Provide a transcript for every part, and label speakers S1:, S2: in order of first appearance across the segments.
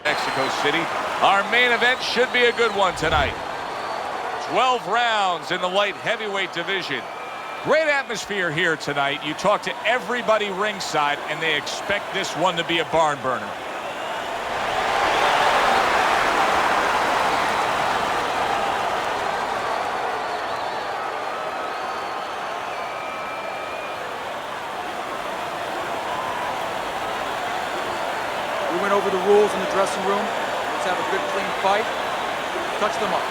S1: Mexico City. Our main event should be a good one tonight. 12 rounds in the light heavyweight division. Great atmosphere here tonight. You talk to everybody ringside, and they expect this one to be a barn burner.
S2: We went over the rules in the dressing room. Let's have a good, clean fight. Touch them up.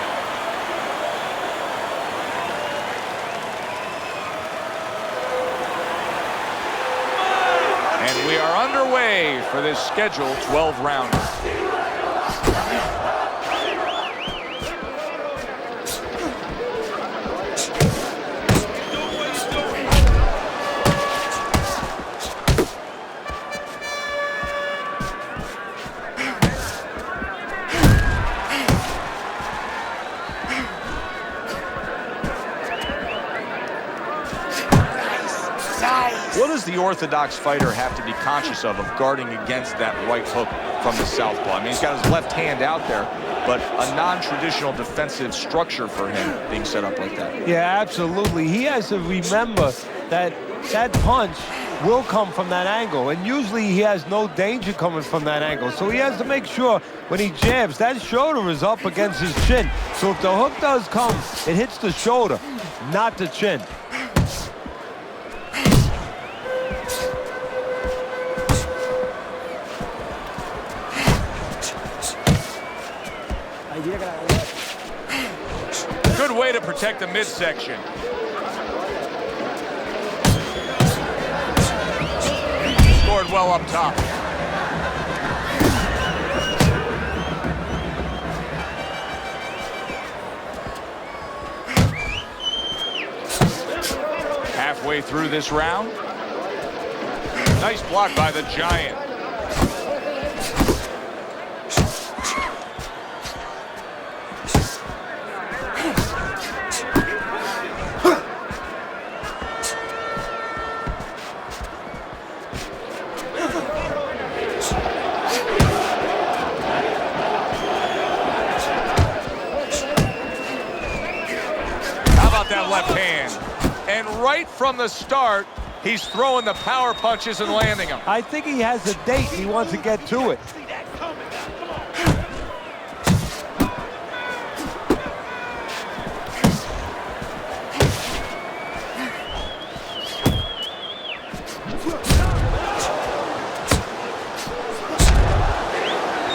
S1: And we are underway for this scheduled 12-rounder. What does the orthodox fighter have to be conscious of guarding against that right hook from the southpaw? I mean, he's got his left hand out there, but a non-traditional defensive structure for him being set up like that.
S3: Yeah, absolutely. He has to remember that that punch will come from that angle, and usually he has no danger coming from that angle. So he has to make sure when he jabs, that shoulder is up against his chin. So if the hook does come, it hits the shoulder, not the chin.
S1: Good way to protect the midsection. Scored well up top. Halfway through this round. Nice block by the Giant. That left hand, and right from the start he's throwing the power punches and landing them.
S3: I think he has a date. He wants to get to it.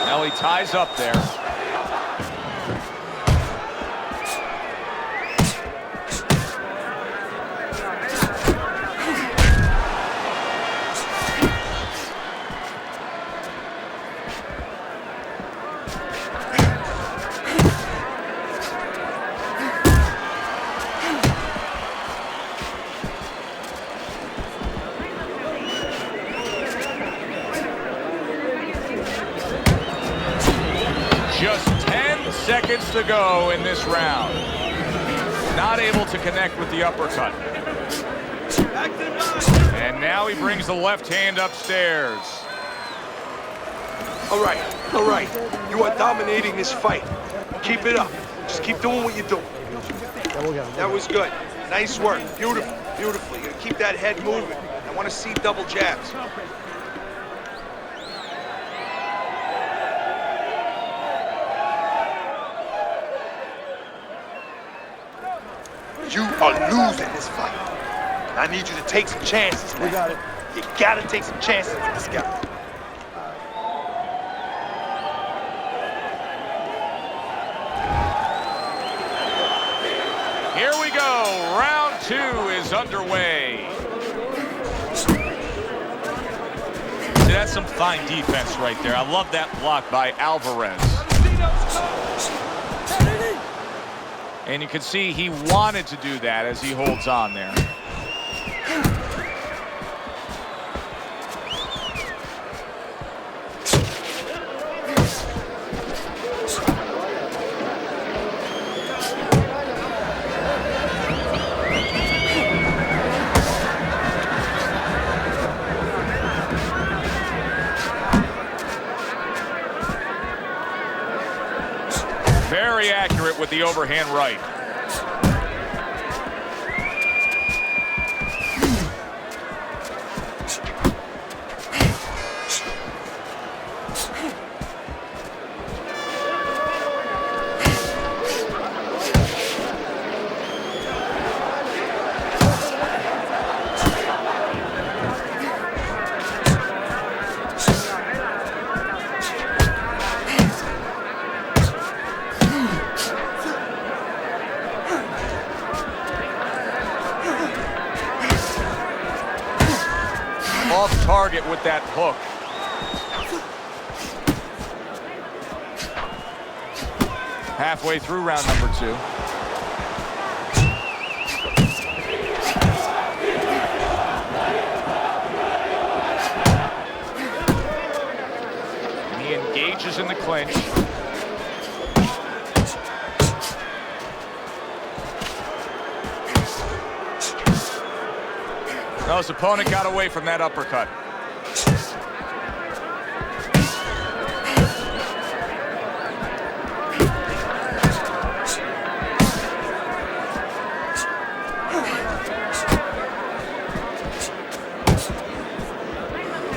S1: Now he ties up there. Just 10 seconds to go in this round. Not able to connect with the uppercut. And now he brings the left hand upstairs.
S4: All right. You are dominating this fight. Keep it up. Just keep doing what you're doing. That was good. Nice work. Beautiful. Beautiful. You gotta keep that head moving. I want to see double jabs. You are losing this fight. And I need you to take some chances, man.
S3: We got it.
S4: You gotta take some chances with this guy.
S1: Here we go. Round 2 is underway. See, that's some fine defense right there. I love that block by Alvarez. And you can see he wanted to do that as he holds on there. Very accurate with the overhand right. Off target with that hook. Halfway through round number 2. And he engages in the clinch. No, his opponent got away from that uppercut.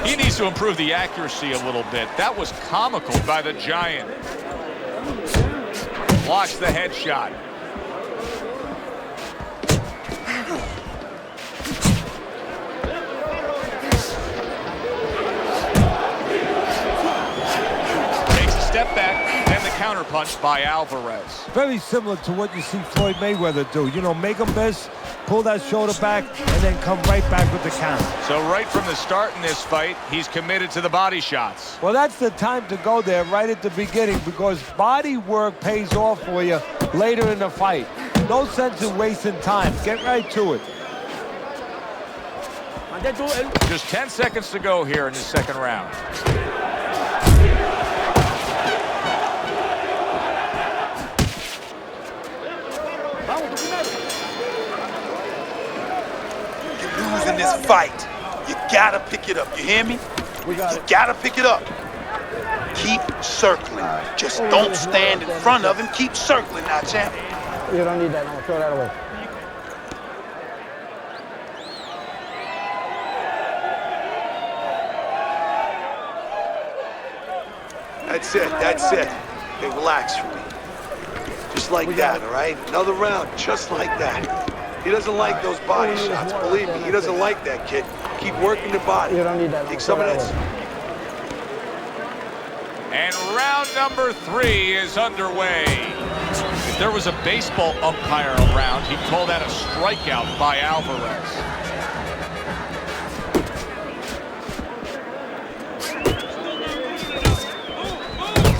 S1: He needs to improve the accuracy a little bit. That was comical by the Giant. Blocks the headshot. Step back and the counterpunch by Alvarez.
S3: Very similar to what you see Floyd Mayweather do. You know, make him miss, pull that shoulder back, and then come right back with the counter.
S1: So right from the start in this fight, he's committed to the body shots.
S3: Well, that's the time to go there right at the beginning, because body work pays off for you later in the fight. No sense in wasting time. Get right to it.
S1: Just 10 seconds to go here in the second round.
S4: Losing this fight, you gotta pick it up. You hear me? You gotta pick it up. Keep circling. Just don't stand in front of him. Keep circling now, champ.
S5: You don't need that. No, throw that away.
S4: That's it. That's it. Hey, relax for me. Just like that, all right? Another round, just like that. He doesn't like those body shots. Believe me, he doesn't like that, kid. Keep working the body.
S5: You don't need that.
S4: Take some of this.
S1: And round number 3 is underway. If there was a baseball umpire around, he'd call that a strikeout by Alvarez.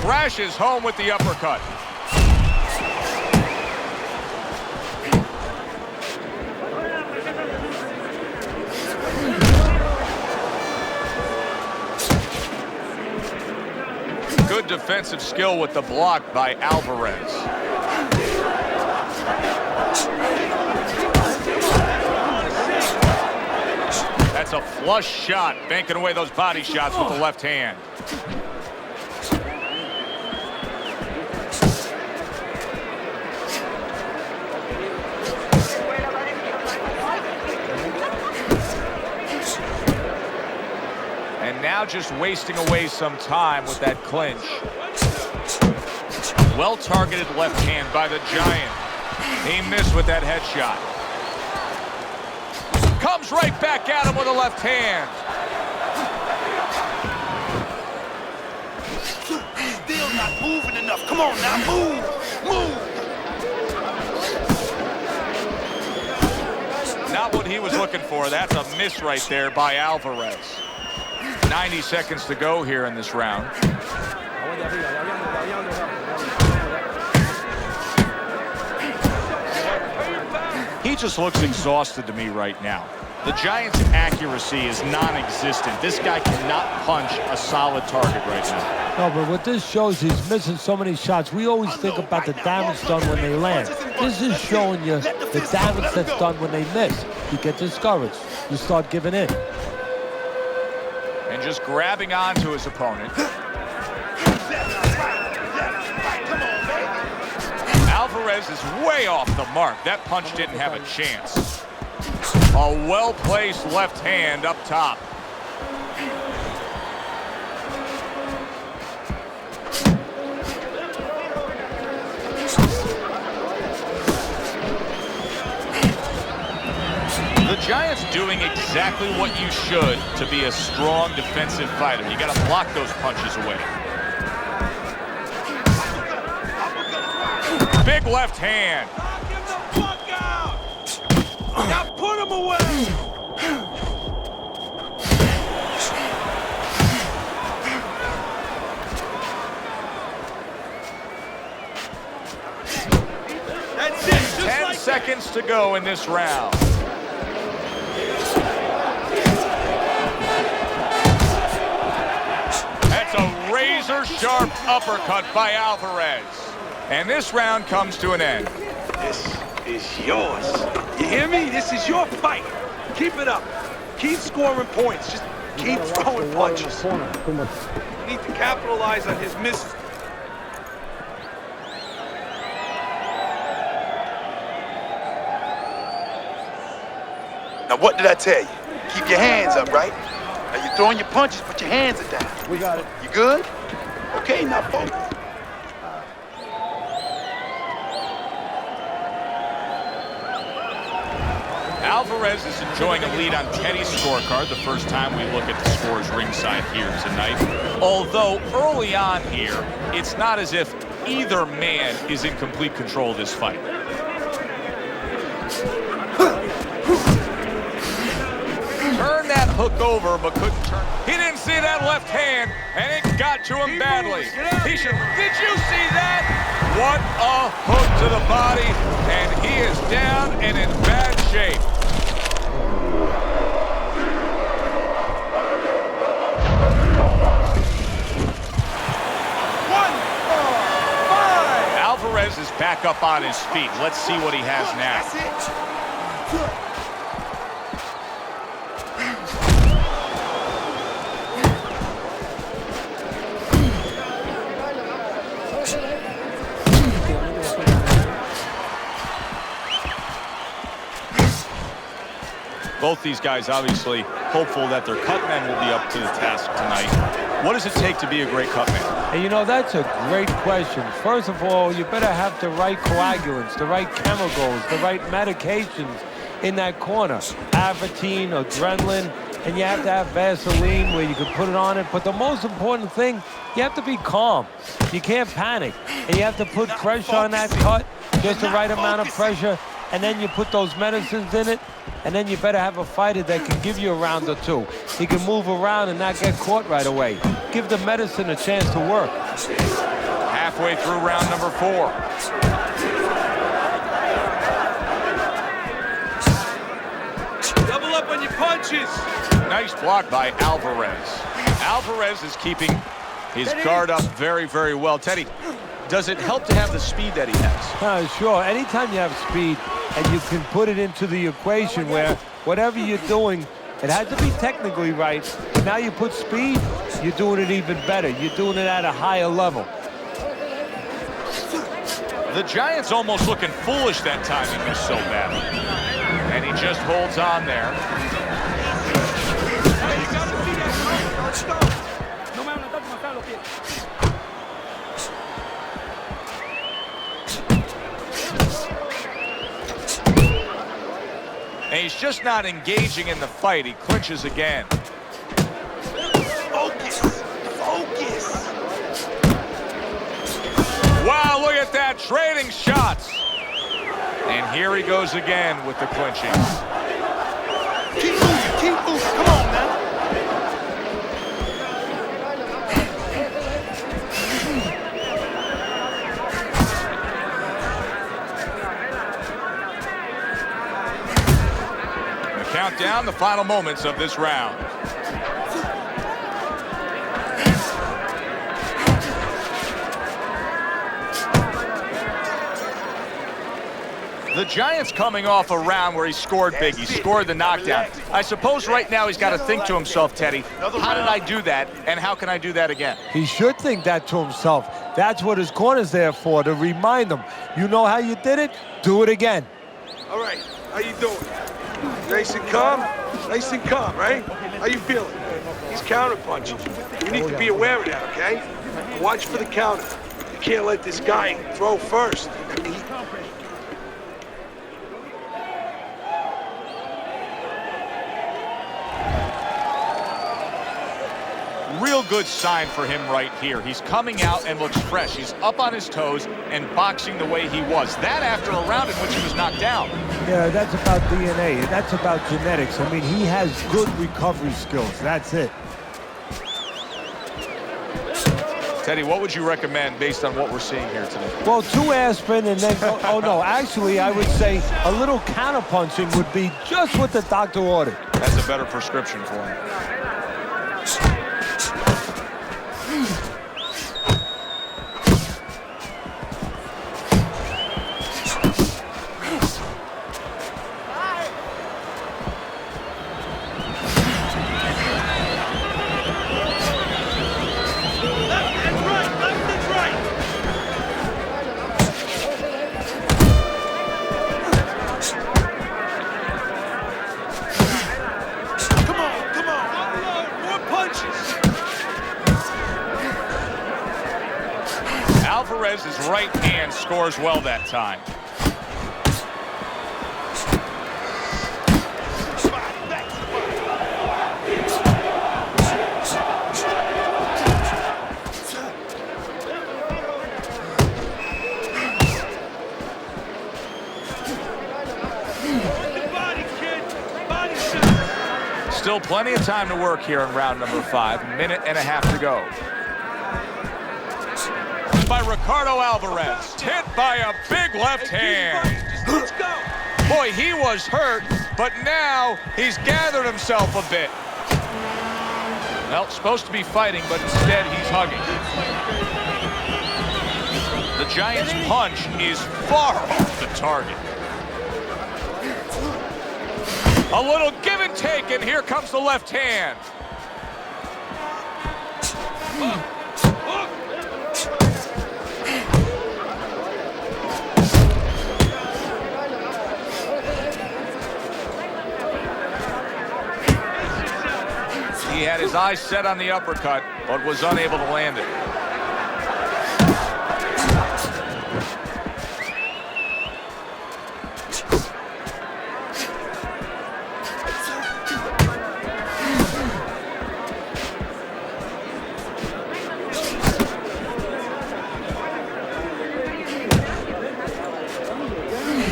S1: Crashes home with the uppercut. Good defensive skill with the block by Alvarez. That's a flush shot, banking away those body shots with the left hand. And now just wasting away some time with that clinch. Well-targeted left hand by the Giant. He missed with that headshot. Comes right back at him with a left hand.
S4: Still not moving enough. Come on now, move, move.
S1: Not what he was looking for. That's a miss right there by Alvarez. 90 seconds to go here in this round. He just looks exhausted to me right now. The Giants' accuracy is non-existent. This guy cannot punch a solid target right now.
S3: No, but what this shows, he's missing so many shots. We always think about the damage done when they land. This is showing you the damage that's done when they miss. You get discouraged. You start giving in.
S1: And just grabbing onto his opponent. Alvarez is way off the mark. That punch didn't have a chance. A well-placed left hand up top. The Giants doing exactly what you should to be a strong defensive fighter. You got to block those punches away. Big left hand.
S4: Knock him the fuck out! Now put him away! That's it! Just
S1: 10
S4: like
S1: seconds to go in this round. That's a razor-sharp uppercut by Alvarez. And this round comes to an end.
S4: This is yours. You hear me? This is your fight. Keep it up. Keep scoring points. Just keep throwing punches. You need to capitalize on his misses. Now, what did I tell you? Keep your hands up, right? Now, you're throwing your punches, put your hands are down.
S5: We got it.
S4: You good? Okay, now focus.
S1: Alvarez is enjoying a lead on Teddy's scorecard the first time we look at the scores ringside here tonight. Although early on here, it's not as if either man is in complete control of this fight. Turned that hook over, but couldn't turn. He didn't see that left hand, and it got to him badly. He should. Did you see that? What a hook to the body, and he is down and in bad shape. Alvarez is back up on his feet. Let's see what he has now.
S4: That's it.
S1: Both these guys obviously hopeful that their cut men will be up to the task tonight. What does it take to be a great cut man?
S3: And you know, that's a great question. First of all, you better have the right coagulants, the right chemicals, the right medications in that corner. Avatine, adrenaline, and you have to have Vaseline where you can put it on it. But the most important thing, you have to be calm. You can't panic. And you have to put pressure on that cut, just the right amount of pressure. And then you put those medicines in it, and then you better have a fighter that can give you a round or two. He can move around and not get caught right away. Give the medicine a chance to work.
S1: Halfway through round number 4.
S4: Double up on your punches.
S1: Nice block by Alvarez. Alvarez is keeping his guard up very, very well. Teddy, does it help to have the speed that he has?
S3: Sure. Anytime you have speed and you can put it into the equation where whatever you're doing, it has to be technically right. Now you put speed, you're doing it even better. You're doing it at a higher level.
S1: The Giants almost looking foolish that time he missed so badly. And he just holds on there. And he's just not engaging in the fight. He clinches again.
S4: Focus. Focus.
S1: Wow, look at that. Trading shots. And here he goes again with the clinching.
S4: Keep moving. Keep moving. Come on now.
S1: Count down the final moments of this round. The Giants coming off a round where he scored big. He scored the knockdown. I suppose right now he's got to think to himself, Teddy, how did I do that, and how can I do that again?
S3: He should think that to himself. That's what his corner's there for, to remind him. You know how you did it? Do it again.
S4: All right, how you doing? Nice and calm? Nice and calm, right? How you feeling? He's counterpunching. You need to be aware of that, okay? Watch for the counter. You can't let this guy throw first.
S1: Real good sign for him right here. He's coming out and looks fresh. He's up on his toes and boxing the way he was. That after a round in which he was knocked down.
S3: Yeah, that's about DNA, and that's about genetics. I mean, he has good recovery skills. That's it.
S1: Teddy, what would you recommend based on what we're seeing here today?
S3: Well, 2 aspirin and then, oh no, actually I would say a little counterpunching would be just what the doctor ordered.
S1: That's a better prescription for him. Alvarez's right hand scores well that time. Still plenty of time to work here in round number 5. Minute and a half to go. By Ricardo Alvarez, hit by a big left hand.
S4: Let's go.
S1: Boy, he was hurt, but now he's gathered himself a bit. Well, supposed to be fighting, but instead he's hugging. The Giant's punch is far off the target. A little give and take, and here comes the left hand. He had his eyes set on the uppercut, but was unable to land it.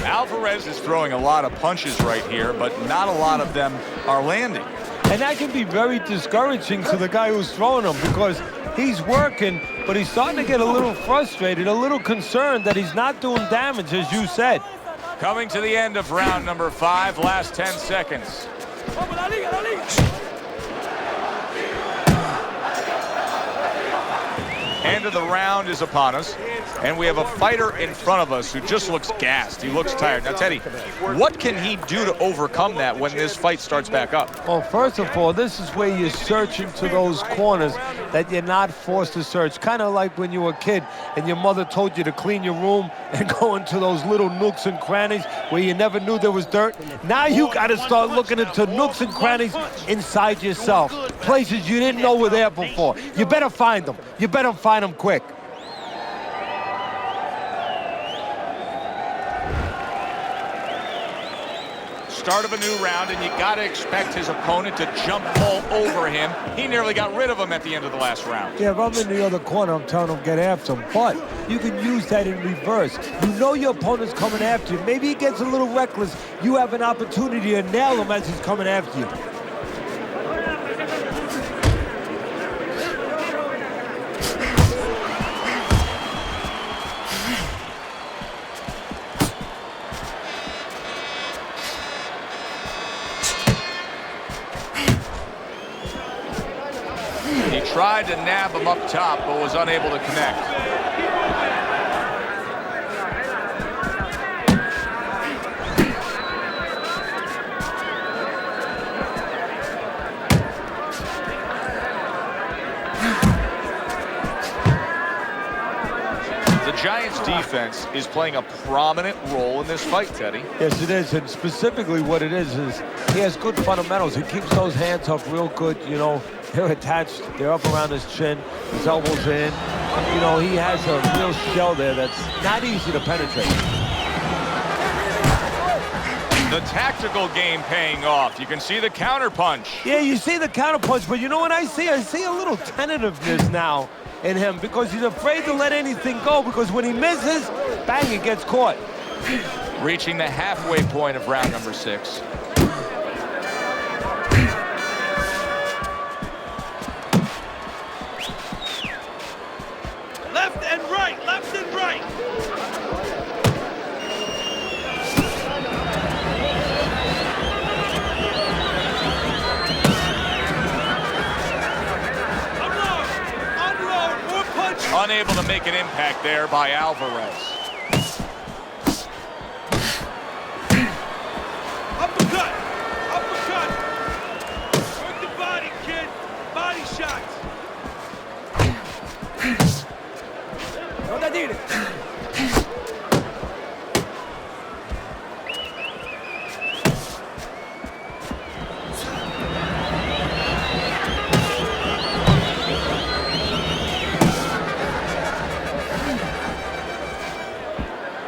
S1: Alvarez is throwing a lot of punches right here, but not a lot of them are landing.
S3: And that can be very discouraging to the guy who's throwing them, because he's working, but he's starting to get a little frustrated, a little concerned that he's not doing damage, as you said.
S1: Coming to the end of round number 5, last 10 seconds. End of the round is upon us, and we have a fighter in front of us who just looks gassed. He looks tired. Now, Teddy, what can he do to overcome that when this fight starts back up?
S3: Well, first of all, this is where you're searching to those corners that you're not forced to search. Kind of like when you were a kid and your mother told you to clean your room and go into those little nooks and crannies where you never knew there was dirt. Now you got to start looking into nooks and crannies inside yourself, places you didn't know were there before. You better find them. You better find them quick.
S1: Start of a new round, and you got to expect his opponent to jump all over him. He nearly got rid of him at the end of the last round.
S3: Yeah, if I'm in the other corner, I'm telling him get after him. But you can use that in reverse. You know your opponent's coming after you. Maybe he gets a little reckless. You have an opportunity to nail him as he's coming after you.
S1: Tried to nab him up top, but was unable to connect. The Giants' defense is playing a prominent role in this fight, Teddy.
S3: Yes, it is, and specifically what it is he has good fundamentals. He keeps those hands up real good, you know. They're attached, they're up around his chin, his elbows in. You know, he has a real shell there that's not easy to penetrate.
S1: The tactical game paying off. You can see the counter punch.
S3: Yeah, you see the counter punch, but you know what I see? I see a little tentativeness now in him because he's afraid to let anything go, because when he misses, bang, it gets caught.
S1: Reaching the halfway point of round number 6.
S4: Left and right, left and right. Unload, more punch.
S1: Unable to make an impact there by Alvarez.
S4: Uppercut, uppercut. Work the body, kid. Body shots.
S2: No te tires.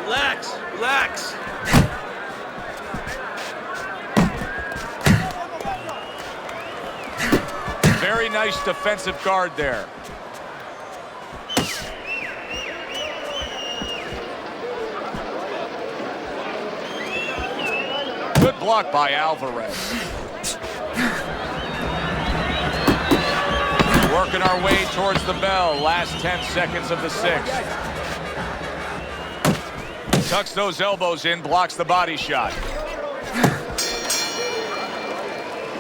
S4: Relax, relax.
S1: Very nice defensive guard there. Good block by Alvarez. Working our way towards the bell. Last 10 seconds of the 6th. Tucks those elbows in, blocks the body shot.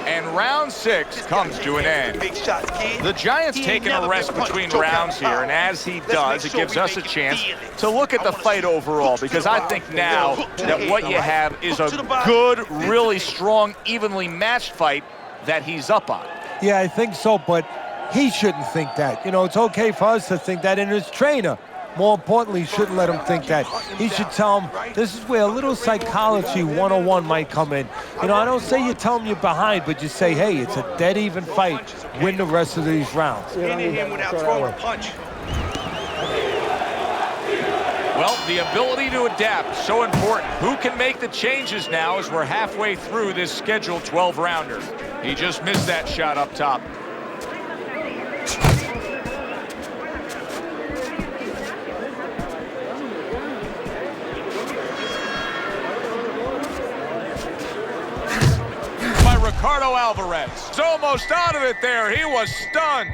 S1: And round 6 comes to an end.
S4: Big shots, kid.
S1: The Giants taking a rest between rounds here, and as he does, it gives us a chance to look at the fight overall, because I think now that what you have is a good, really strong, evenly matched fight that he's up on.
S3: Yeah, I think so, but he shouldn't think that. You know, it's okay for us to think that, and his trainer, more importantly, shouldn't let him think that. He should tell him this is where a little psychology 101 might come in. You know, I don't say you tell him you're behind, but you say, hey, it's a dead even fight. Win the rest of these rounds.
S4: Hitting him without throwing a punch.
S1: Well, the ability to adapt, so important. Who can make the changes now as we're halfway through this scheduled 12-rounder? He just missed that shot up top. Ricardo Alvarez is almost out of it there. He was stunned.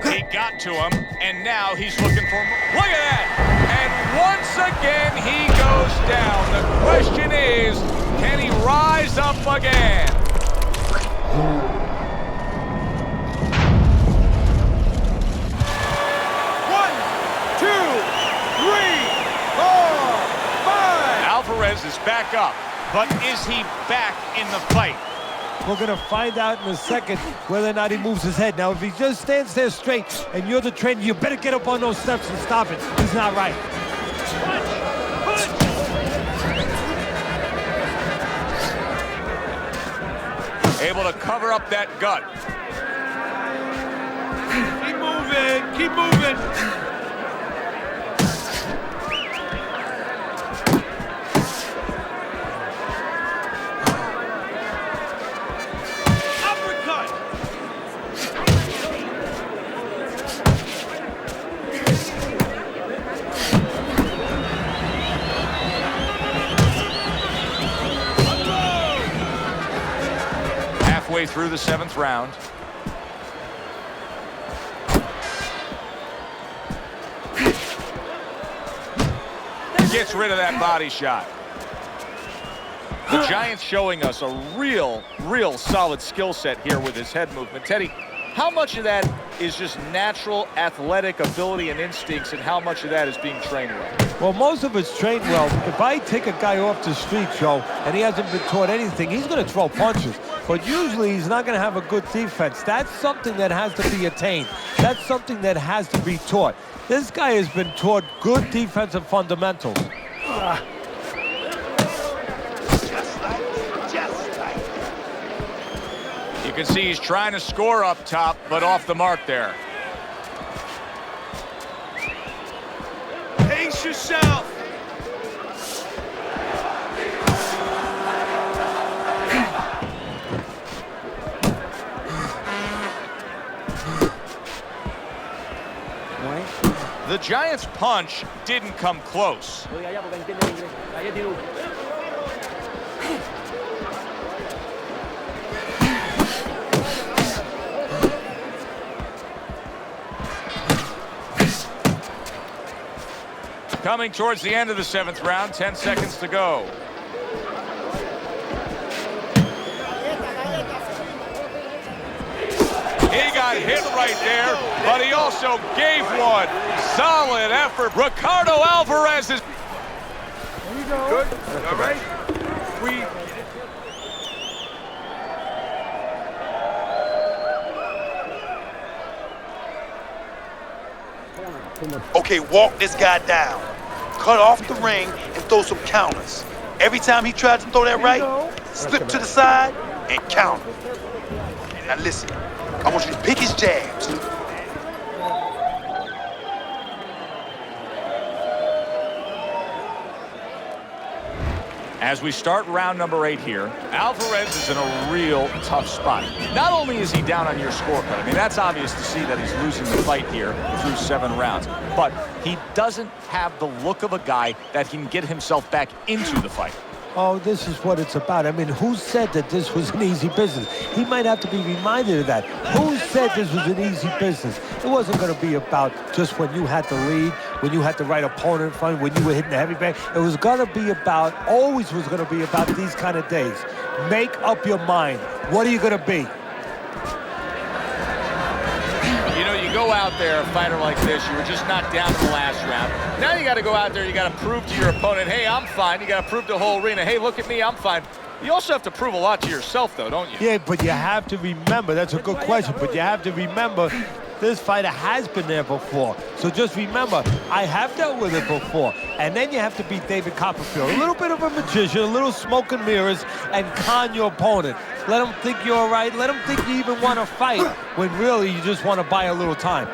S1: He got to him, and now he's looking for more. Look at that. And once again, he goes down. The question is, can he rise up again?
S2: One, two, three, four, five.
S1: Alvarez is back up. But is he back in the fight?
S3: We're going to find out in a second whether or not he moves his head. Now, if he just stands there straight and you're the trainer, you better get up on those steps and stop it. He's not right.
S1: Able to cover up that gut.
S4: Keep moving, keep moving.
S1: Through the 7th round. Gets rid of that body shot. The Giants showing us a real solid skill set here with his head movement. Teddy, how much of that is just natural athletic ability and instincts, and how much of that is being trained well?
S3: Well, most of it's trained well. If I take a guy off the street, Joe, and he hasn't been taught anything, he's going to throw punches. but usually he's not going to have a good defense. That's something that has to be attained. That's something that has to be taught. This guy has been taught good defensive fundamentals.
S1: You can see he's trying to score up top, but off the mark there.
S4: Pace yourself.
S1: The Giants' punch didn't come close. Coming towards the end of the 7th round, 10 seconds to go. He got hit right there, but he also gave one. Solid effort. Ricardo Alvarez is...
S4: There you go. Good. All right. Okay, walk this guy down. Cut off the ring and throw some counters. Every time he tries to throw that right, slip to the side and counter. Now listen, I want you to pick his jabs.
S1: As we start round number 8 here, Alvarez is in a real tough spot. Not only is he down on your scorecard, I mean, that's obvious to see that he's losing the fight here through 7 rounds, but he doesn't have the look of a guy that can get himself back into the fight.
S3: Oh, this is what it's about. I mean, who said that this was an easy business? He might have to be reminded of that. Who said this was an easy business? It wasn't going to be about just when you had the lead, when you had the right opponent in front, when you were hitting the heavy bag. It was going to be about, always was going to be about these kind of days. Make up your mind. What are you going to be?
S1: You know, you go out there, a fighter like this, you were just knocked down in the last round. Now you got to go out there, you got to prove to your opponent, hey, I'm fine. You got to prove to the whole arena, hey, look at me, I'm fine. You also have to prove a lot to yourself, though, don't you?
S3: Yeah, but you have to remember, that's a good question, but you have to remember this fighter has been there before. So just remember, I have dealt with it before. And then you have to beat David Copperfield. A little bit of a magician, a little smoke and mirrors, and con your opponent. Let him think you're all right. Let him think you even want to fight, when really you just want to buy a little time.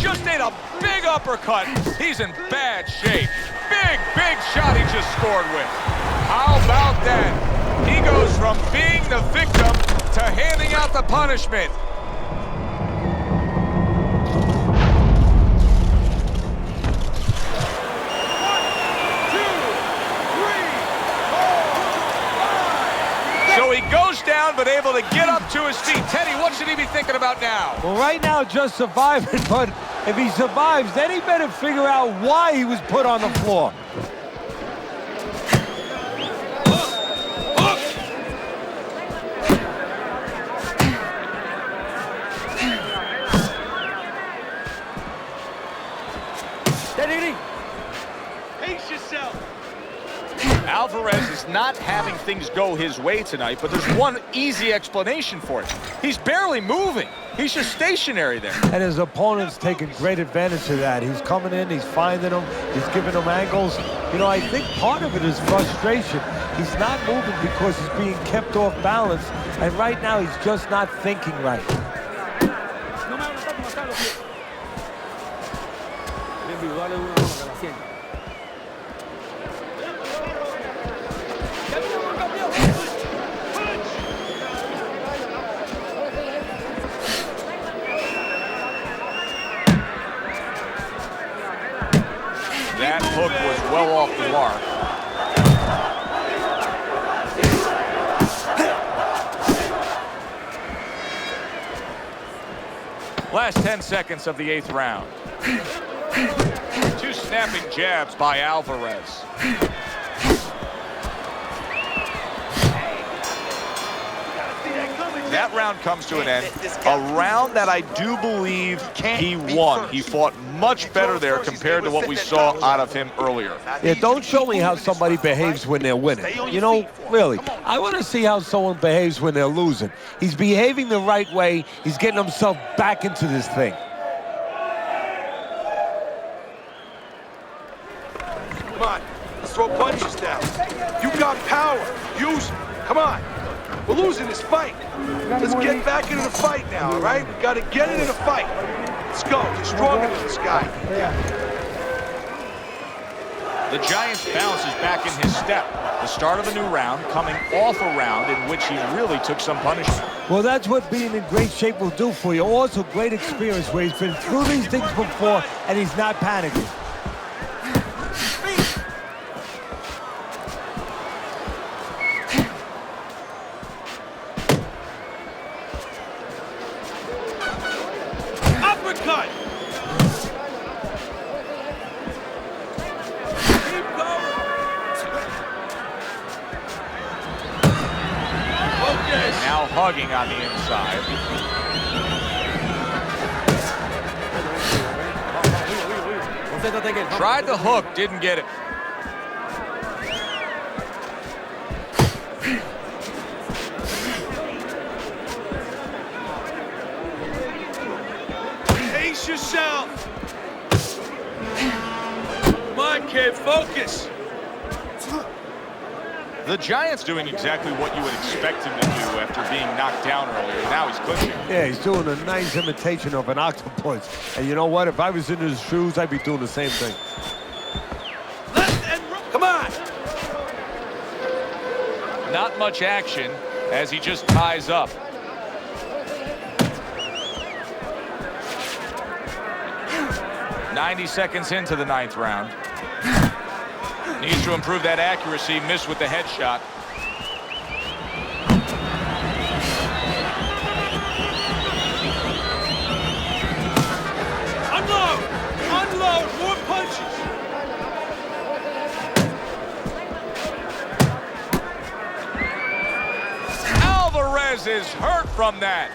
S1: Just ate a big uppercut. He's in bad shape. Big shot he just scored with. How about that? He goes from being the victim to handing out the punishment. So he goes down, but able to get up to his feet. Teddy, what should he be thinking about now?
S3: Well, right now, just surviving, but if he survives, then he better figure out why he was put on the floor.
S4: Pace yourself.
S1: Alvarez is not having things go his way tonight, but there's one easy explanation for it. He's barely moving. He's just stationary there.
S3: And his opponent's taking great advantage of that. He's coming in, he's finding them, he's giving them angles. You know, I think part of it is frustration. He's not moving because he's being kept off balance, and right now he's just not thinking right.
S1: That hook was well off the mark. Last 10 seconds of the 8th round. 2 snapping jabs by Alvarez. That round round comes to an end. A round that I do believe he won. He fought much better there compared to what we saw out of him earlier.
S3: Yeah, don't show me how somebody behaves when they're winning. You know, really, I want to see how someone behaves when they're losing. He's behaving the right way. He's getting himself back into this thing.
S4: Come on, let's throw punches now. You got power. Use it. Come on. We're losing this fight. Let's get back into the fight now, all right? We got to get into the fight. Let's go. You're stronger than this guy.
S1: The Giant's bounce is back in his step. The start of a new round, coming off a round in which he really took some punishment.
S3: Well, that's what being in great shape will do for you. Also, great experience where he's been through these things before and he's not panicking.
S4: Uppercut! Keep going! Focus!
S1: Now hugging on the inside. Tried the hook, didn't get it.
S4: Pace yourself! Come on, kid, focus!
S1: The Giant's doing exactly what you would expect him to do after being knocked down earlier. Now he's clinching.
S3: Yeah, he's doing a nice imitation of an octopus. And you know what? If I was in his shoes, I'd be doing the same thing.
S4: Left and right. Come on!
S1: Not much action as he just ties up. "90 seconds into the 9th round. Needs to improve that accuracy. Missed with the headshot.
S4: Unload! Unload! More punches!
S1: Alvarez is hurt from that.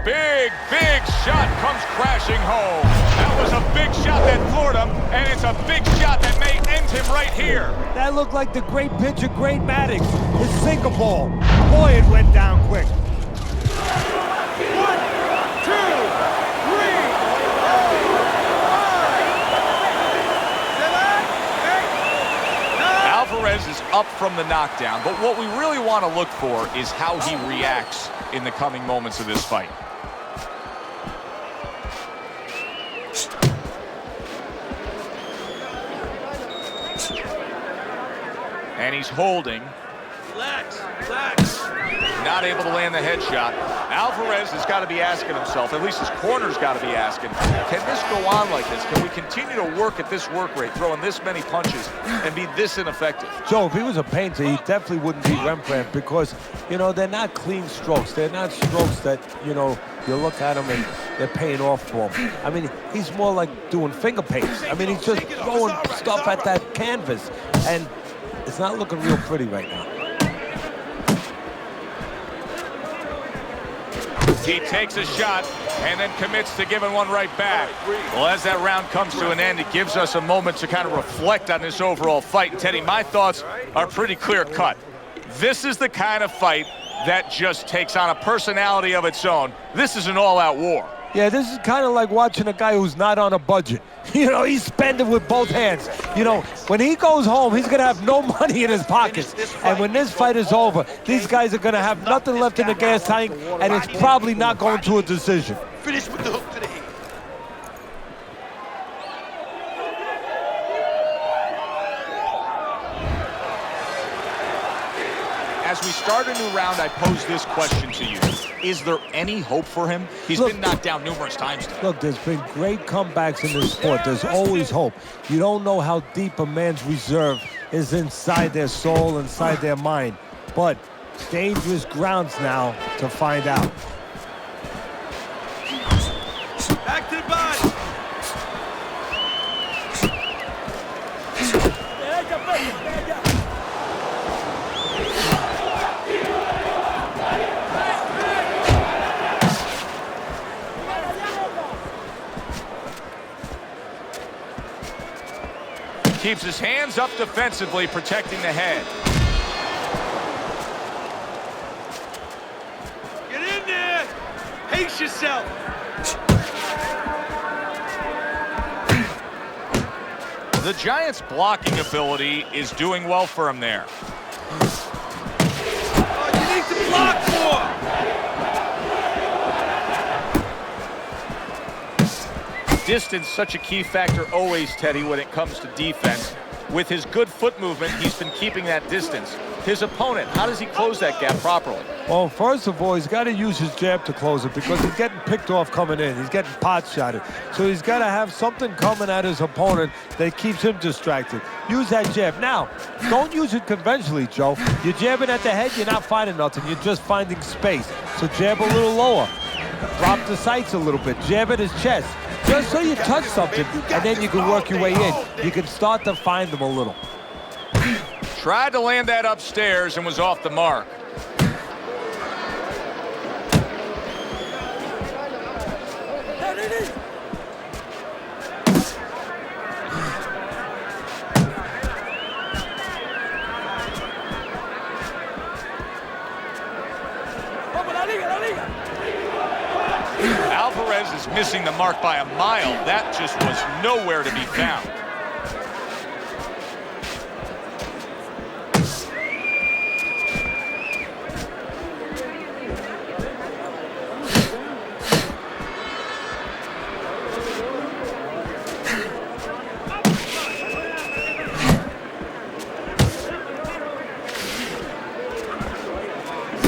S1: Big, big shot comes crashing home. That was a big shot that floored him, and it's a big shot that may end him right here.
S3: That looked like the great pitcher, Great Maddox. His sinker ball. Boy, it went down quick.
S4: 1, 2, 3, 4, 5, 6, 7, 8, 9.
S1: Alvarez is up from the knockdown, but what we really want to look for is how he reacts in the coming moments of this fight. And he's holding.
S4: Relax, relax.
S1: Not able to land the headshot. Alvarez has got to be asking himself, at least his corner's got to be asking, can this go on like this? Can we continue to work at this work rate, throwing this many punches, and be this ineffective?
S3: Joe, if he was a painter, he definitely wouldn't be Rembrandt because, you know, they're not clean strokes. They're not strokes that, you know, you look at them and they're paying off for him. I mean, he's more like doing finger paints. I mean, he's just throwing stuff at that canvas, and it's not looking real pretty right now.
S1: He takes a shot and then commits to giving one right back. Well, as that round comes to an end, it gives us a moment to kind of reflect on this overall fight. And Teddy, my thoughts are pretty clear cut. This is the kind of fight that just takes on a personality of its own. This is an all-out war.
S3: Yeah, this is kind of like watching a guy who's not on a budget. You know, he's spending with both hands. You know, when he goes home, he's going to have no money in his pockets. And when this fight is over, these guys are going to have nothing left in the gas tank, and it's probably not going to a decision.
S4: Finish with the hook to the head.
S1: As we start a new round, I pose this question to you. Is there any hope for him? He's been knocked down numerous times today.
S3: Look, there's been great comebacks in this sport. There's always hope. You don't know how deep a man's reserve is inside their soul, inside their mind. But dangerous grounds now to find out.
S4: Back to the body.
S1: Keeps his hands up defensively, protecting the head.
S4: Get in there! Pace yourself!
S1: The Giants' blocking ability is doing well for him there.
S4: Oh, you need to block more!
S1: Distance, such a key factor always, Teddy, when it comes to defense. With his good foot movement, he's been keeping that distance. His opponent, how does he close that gap properly?
S3: Well, first of all, he's got to use his jab to close it because he's getting picked off coming in. He's getting pot shotted. So he's got to have something coming at his opponent that keeps him distracted. Use that jab. Now, don't use it conventionally, Joe. You're jabbing at the head, you're not finding nothing. You're just finding space. So jab a little lower. Drop the sights a little bit. Jab at his chest. Just so you touch something, and then you can work your way in. You can start to find them a little.
S1: Tried to land that upstairs and was off the mark. Alvarez is missing the mark by a mile. That just was nowhere to be found.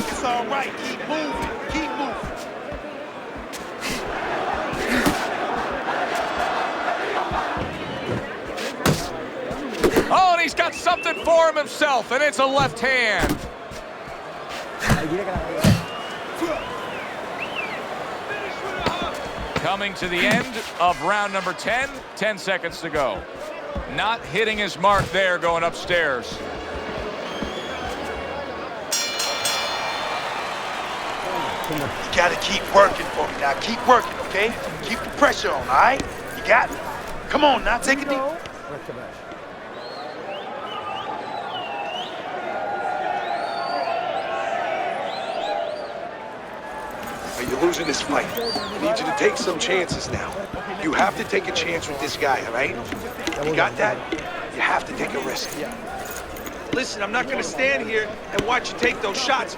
S4: It's all right. Keep moving. Keep moving.
S1: Oh, and he's got something for him himself, and it's a left hand. Coming to the end of round number 10, 10 seconds to go. Not hitting his mark there, going upstairs.
S4: You gotta keep working for me now. Keep working, okay? Keep the pressure on, all right? You got it. Come on now, take it deep. You're losing this fight. I need you to take some chances now. You have to take a chance with this guy, all right? You got that? You have to take a risk. Listen, I'm not gonna stand here and watch you take those shots.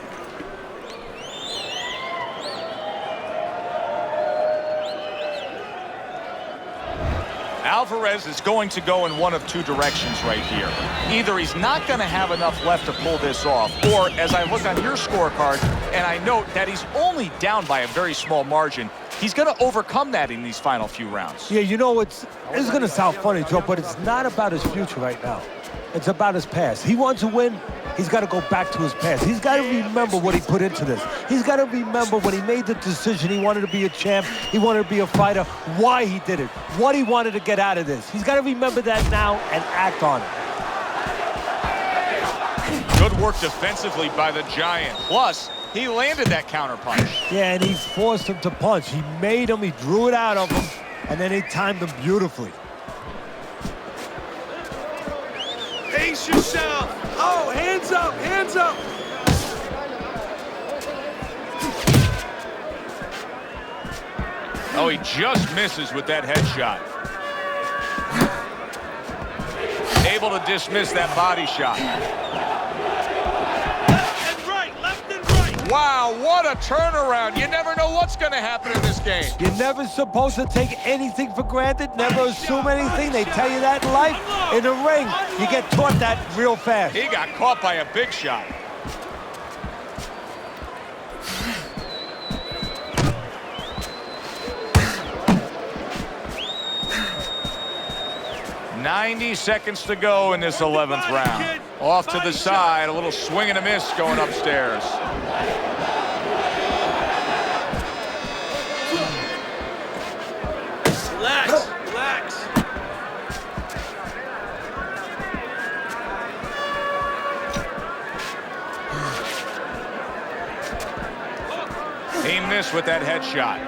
S1: Alvarez is going to go in one of two directions right here. Either he's not going to have enough left to pull this off, or as I look on your scorecard and I note that he's only down by a very small margin, he's going to overcome that in these final few rounds.
S3: Yeah, you know, this is going to sound funny, Joe, but it's not about his future right now. It's about his past. He wants to win. He's got to go back to his past. He's got to remember what he put into this. He's got to remember when he made the decision he wanted to be a champ, he wanted to be a fighter, why he did it, what he wanted to get out of this. He's got to remember that now and act on it.
S1: Good work defensively by the Giant. Plus, he landed that counterpunch.
S3: Yeah, and he forced him to punch. He made him, he drew it out of him, and then he timed him beautifully.
S4: Pace yourself. Oh, hands up, hands up.
S1: Oh, he just misses with that headshot. Able to dismiss that body shot.
S4: Left and right.
S1: Wow, what a turnaround. You never know what's going to happen in this game.
S3: You're never supposed to take anything for granted, never assume anything. They tell you that in life. In the ring, you get taught that real fast.
S1: He got caught by a big shot. "90 seconds to go in this 11th round. Off to the side, a little swing and a miss going upstairs.
S4: Relax, relax.
S1: He missed with that headshot.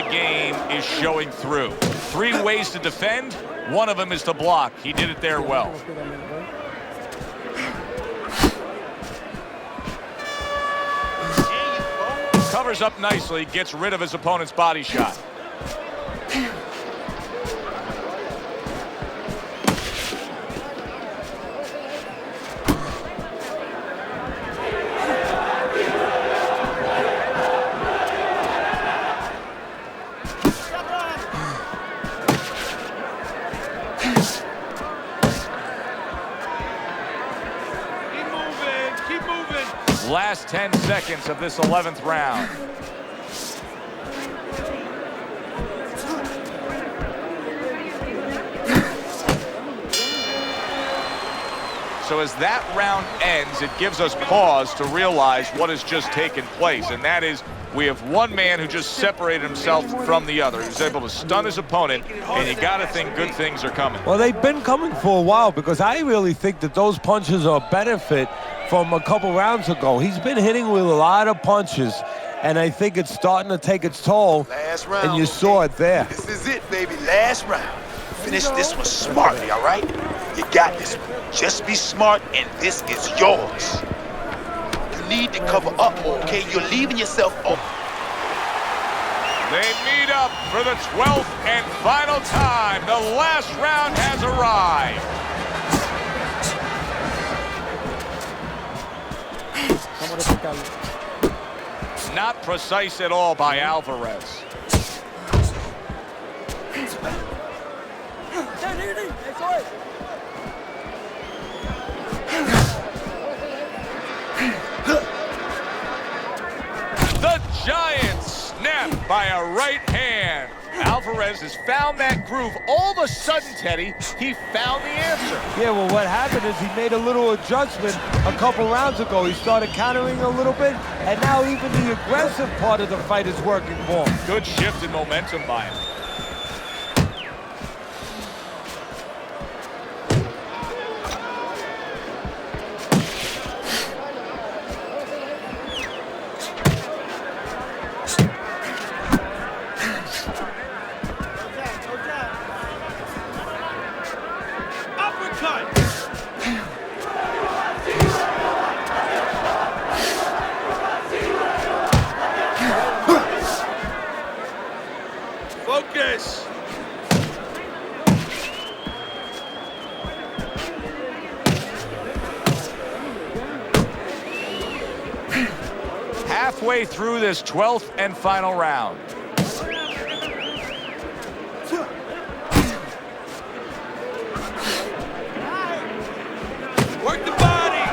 S1: the game is showing through. 3 ways to defend. One of them is to block. He did it there well. Covers up nicely, gets rid of his opponent's body shot. Last 10 seconds of this 11th round. So as that round ends, it gives us pause to realize what has just taken place, and that is we have one man who just separated himself from the other. He was able to stun his opponent, and you got to think good things are coming.
S3: Well, they've been coming for a while, because I really think that those punches are a benefit from a couple rounds ago. He's been hitting with a lot of punches, and I think it's starting to take its toll.
S4: Last round,
S3: and you saw it there.
S4: This is it, baby. Last round. Finish this one smartly, all right? You got this one. Just be smart, and this is yours. You need to cover up more, okay? You're leaving yourself open.
S1: They meet up for the 12th and final time. The last round has arrived. Not precise at all by Alvarez. The giant snap by a right hand. Alvarez has found that groove. All of a sudden, Teddy, he found the answer.
S3: Yeah, well, what happened is he made a little adjustment a couple rounds ago. He started countering a little bit, and now even the aggressive part of the fight is working for him.
S1: Good shift in momentum by him.
S4: Focus.
S1: Halfway through this 12th and final round.
S4: Work the body.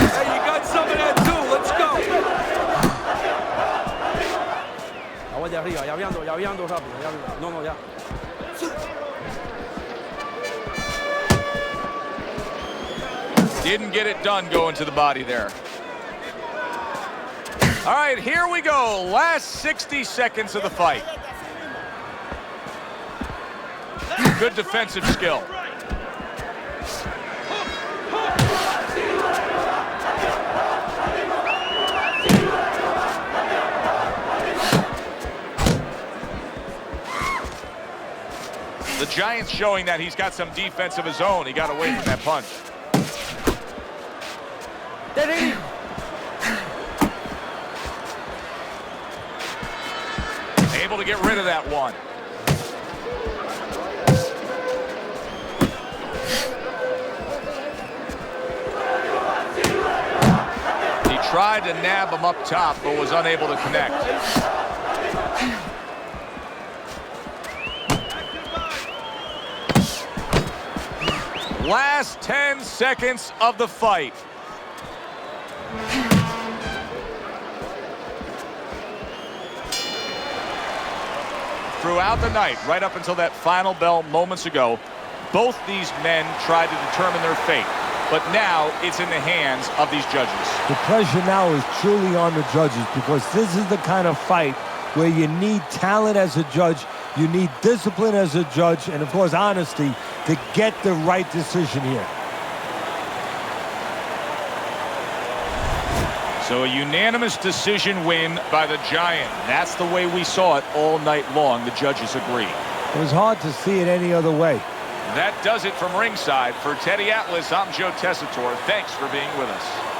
S4: Hey, you got some of that too. Let's go.
S5: Agua de arriba, ya ando rápido. No, ya.
S1: Didn't get it done going to the body there. All right, here we go. Last 60 seconds of the fight. Good defensive skill. The Giant's showing that he's got some defense of his own. He got away from that punch. Able to get rid of that one. He tried to nab him up top, but was unable to connect. Last 10 seconds of the fight. Throughout the night, right up until that final bell moments ago, both these men tried to determine their fate. But now it's in the hands of these judges.
S3: The pressure now is truly on the judges, because this is the kind of fight where you need talent as a judge, you need discipline as a judge, and of course honesty to get the right decision here.
S1: So a unanimous decision win by the Giant. That's the way we saw it all night long. The judges agree.
S3: It was hard to see it any other way.
S1: That does it from ringside. For Teddy Atlas, I'm Joe Tessitore. Thanks for being with us.